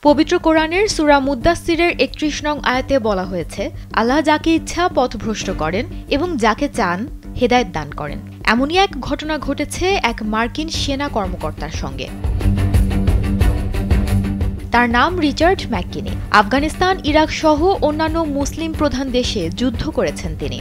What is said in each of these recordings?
পবিত্র কোরআনের সূরা মুদ্দাসসিরের ৩১ নং আয়াতে বলা হয়েছে, আল্লাহ যাকে ইচ্ছা পথভ্রষ্ট করেন এবং যাকে চান হেদায়েত দান করেন। এমনই এক ঘটনা ঘটেছে এক মার্কিন সেনা কর্মকর্তার সঙ্গে। তার নাম রিচার্ড ম্যাককিনি। আফগানিস্তান, ইরাক সহ অন্যান্য মুসলিম প্রধান দেশে যুদ্ধ করেছেন তিনি।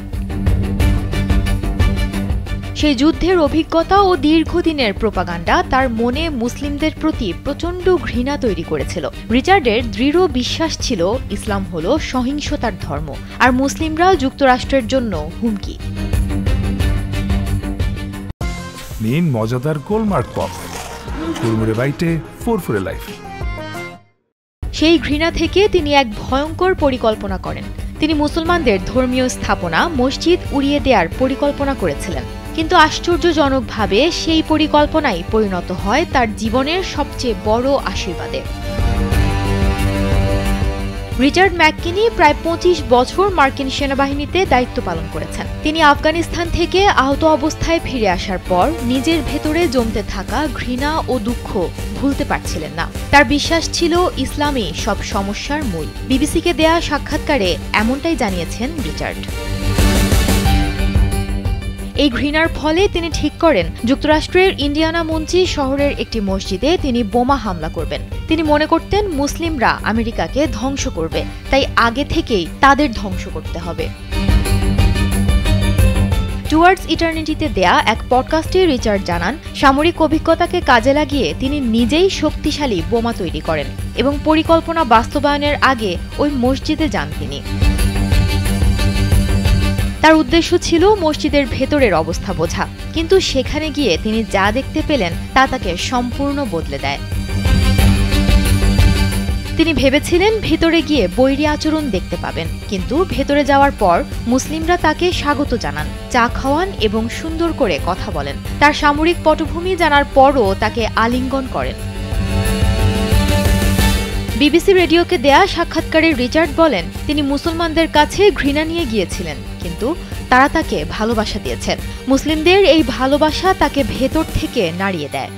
সেই যুদ্ধের অভিজ্ঞতা ও দীর্ঘদিনের প্রোপাগান্ডা তার মনে মুসলিমদের প্রতি প্রচণ্ড ঘৃণা তৈরি করেছিল। রিচার্ডের দৃঢ় বিশ্বাস ছিল ইসলাম হল সহিংসতার ধর্ম, আর মুসলিমরা যুক্তরাষ্ট্রের জন্য হুমকি। নিন মজাদার গোলমার্ক পপ, কুড়মুড়ে বাইটে ফুরফুরে লাইফ। সেই ঘৃণা থেকে তিনি এক ভয়ঙ্কর পরিকল্পনা করেন। তিনি মুসলমানদের ধর্মীয় স্থাপনা মসজিদ উড়িয়ে দেওয়ার পরিকল্পনা করেছিলেন, কিন্তু আশ্চর্যজনকভাবে সেই পরিকল্পনাই পরিণত হয় তার জীবনের সবচেয়ে বড় আশীর্বাদে। রিচার্ড ম্যাককিনি প্রায় ২৫ বছর মার্কিন সেনাবাহিনীতে দায়িত্ব পালন করেছেন। তিনি আফগানিস্তান থেকে আহত অবস্থায় ফিরে আসার পর নিজের ভেতরে জমতে থাকা ঘৃণা ও দুঃখ ভুলতে পারছিলেন না। তার বিশ্বাস ছিল ইসলামই সব সমস্যার মূল। বিবিসিকে দেয়া সাক্ষাৎকারে এমনটাই জানিয়েছেন রিচার্ড। এই ঘৃণার ফলে তিনি ঠিক করেন যুক্তরাষ্ট্রের ইন্ডিয়ানা মঞ্চি শহরের একটি মসজিদে তিনি বোমা হামলা করবেন। তিনি মনে করতেন মুসলিমরা আমেরিকাকে ধ্বংস করবে, তাই আগে থেকেই তাদের ধ্বংস করতে হবে। টুয়ার্ডস ইটার্নিটিতে দেয়া এক পডকাস্টে রিচার্ড জানান, সামরিক অভিজ্ঞতাকে কাজে লাগিয়ে তিনি নিজেই শক্তিশালী বোমা তৈরি করেন এবং পরিকল্পনা বাস্তবায়নের আগে ওই মসজিদে যান তিনি। তার উদ্দেশ্য ছিল মসজিদের ভেতরের অবস্থা বোঝা, কিন্তু সেখানে গিয়ে তিনি যা দেখতে পেলেন তা তাকে সম্পূর্ণ বদলে দেয়। তিনি ভেবেছিলেন ভেতরে গিয়ে বৈরী আচরণ দেখতে পাবেন, কিন্তু ভেতরে যাওয়ার পর মুসলিমরা তাকে স্বাগত জানান, চা খাওয়ান এবং সুন্দর করে কথা বলেন। তার সামরিক পটভূমি জানার পরও তাকে আলিঙ্গন করেন। বিবিসি রেডিওকে দেয়া সাক্ষাৎকারে রিচার্ড বলেন, তিনি মুসলমানদের কাছে ঘৃণা নিয়ে গিয়েছিলেন, কিন্তু তারা তাকে ভালোবাসা দিয়েছেন। মুসলিমদের এই ভালোবাসা তাকে ভেতর থেকে নাড়িয়ে দেয়।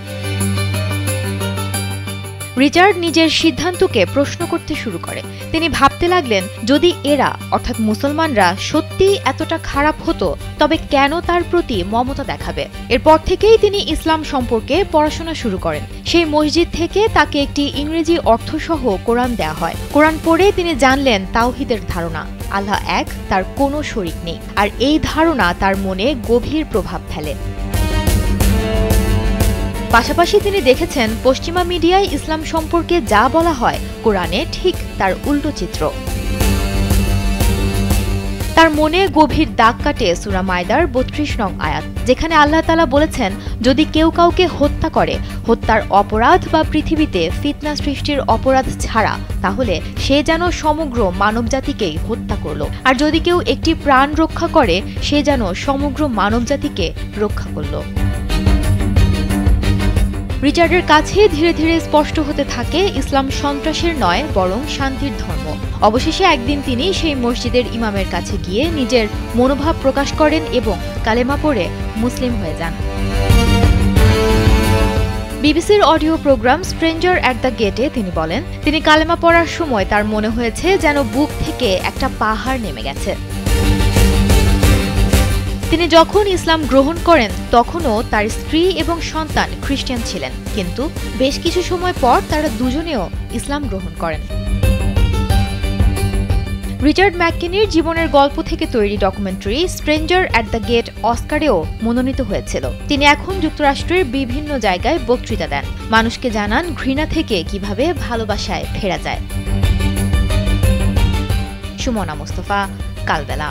রিচার্ড নিজের সিদ্ধান্তকে প্রশ্ন করতে শুরু করে। তিনি ভাবতে লাগলেন, যদি এরা অর্থাৎ মুসলমানরা সত্যিই এতটা খারাপ হতো, তবে কেন তার প্রতি মমতা দেখাবে? এরপর থেকেই তিনি ইসলাম সম্পর্কে পড়াশোনা শুরু করেন। সেই মসজিদ থেকে তাকে একটি ইংরেজি অর্থসহ কোরআন দেয়া হয়। কোরআন পড়ে তিনি জানলেন তাওহীদের ধারণা, আল্লাহ এক, তার কোনো শরীক নেই, আর এই ধারণা তার মনে গভীর প্রভাব ফেলে। পাশাপাশি তিনি দেখেছেন পশ্চিমা মিডিয়ায় ইসলাম সম্পর্কে যা বলা হয় কোরআনে ঠিক তার উল্টো চিত্র। তার মনে গভীর দাগ কাটে সূরা মায়দার ৩২ নং আয়াত, যেখানে আল্লাহ তাআলা বলেছেন, যদি কেউ কাউকে হত্যা করে, হত্যার অপরাধ বা পৃথিবীতে ফিতনা সৃষ্টির অপরাধ ছাড়া, তাহলে সে যেন সমগ্র মানবজাতিকেই হত্যা করল, আর যদি কেউ একটি প্রাণ রক্ষা করে, সে যেন সমগ্র মানবজাতিকে রক্ষা করল। রিচার্ডের কাছে ধীরে ধীরে স্পষ্ট হতে থাকে ইসলাম সন্ত্রাসের নয়, বরং শান্তির ধর্ম। অবশেষে একদিন তিনি সেই মসজিদের ইমামের কাছে গিয়ে নিজের মনোভাব প্রকাশ করেন এবং কালেমা পড়ে মুসলিম হয়ে যান। বিবিসির audio program stranger at the গেটে তিনি বলেন, তিনি কালেমা পড়ার সময় তার মনে হয়েছে যেন বুক থেকে একটা পাহাড় নেমে গেছে। তিনি যখন ইসলাম গ্রহণ করেন তখনও তার স্ত্রী এবং সন্তান খ্রিস্টান ছিলেন, কিন্তু বেশ কিছু সময় পর তারা দুজনেও ইসলাম গ্রহণ করেন। রিচার্ড ম্যাককিনির জীবনের গল্প থেকে তৈরি documentary stranger at the gate অস্কারেও মনোনীত হয়েছিল। তিনি এখন যুক্তরাষ্ট্রের বিভিন্ন জায়গায় বক্তৃতা দেন, মানুষকে জানান ঘৃণা থেকে কিভাবে ভালোবাসায় ফেরা যায়। সুমনা মুস্তফা, কালবেলা।